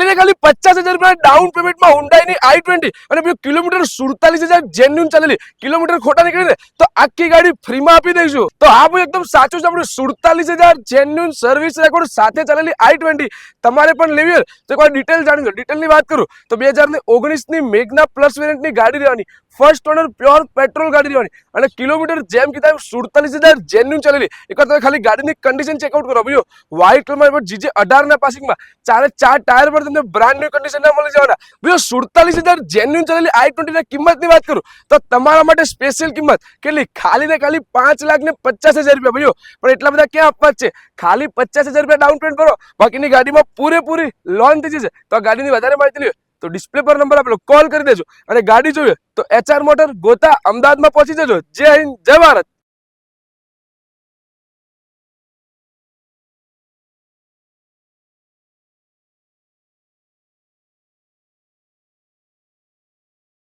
ખાલી 50,000 રૂપિયા ડાઉન પેમેન્ટમાં Hyundai ની i20 અને કિલોમીટર 47,000 જેન્યુન ચાલેલી, કિલોમીટર ખોટા નીકળે ને તો આખી ગાડી ફ્રીમાં આપી દઈશું. તો આ ભાઈ એકદમ સાચું છે, આપણે 47,000 જેન્યુન સર્વિસ રેકોર્ડ સાથે ચાલેલી i20 તમારે પણ લેવી હોય તો એકવાર ડિટેલ જાણી લો. ડિટેલની વાત કરું તો 2019 ની મેગ્ના પ્લસ વેરિયન્ટની ગાડી રહેવાની, ફર્સ્ટ ઓનર પ્યોર પેટ્રોલ ગાડી રહેવાની અને કિલોમીટર જેમ કીધા 47,000 જેન્યુન ચાલેલી. એકવાર તમે ખાલી ગાડીની કન્ડિશન ચેકઆઉટ કરો ભાઈઓ. વ્હાઇટ કલરમાં GJ 18 ના પાસિંગમાં 4 ટાયર પર તમને બ્રાન્ડ ન્યુ કન્ડિશનના મળી જવાના. ભાઈઓ 47,000 જેન્યુન ચાલેલી i20 ના કિંમતની વાત કરું તો તમારા માટે સ્પેશિયલ કિંમત કેટલી? ખાલી ને ખાલી 5,50,000 રૂપિયા ભાઈઓ. પણ એટલા બધા ક્યાં આપવા છે? ખાલી 50,000 રૂપિયા ડાઉન પેમેન્ટ કરો, બાકીની ગાડીમાં પૂરેપૂરી લોન થઈ જશે. તો આ ગાડીની વધારે માહિતી લેવી તો ડિસ્પ્લે પર નંબર આપેલો, કોલ કરી દેજો. અને ગાડી જોઈએ તો HR મોટર ગોતા અમદાવાદમાં પહોંચી જજો. જય હિન્દ, જય ભારત.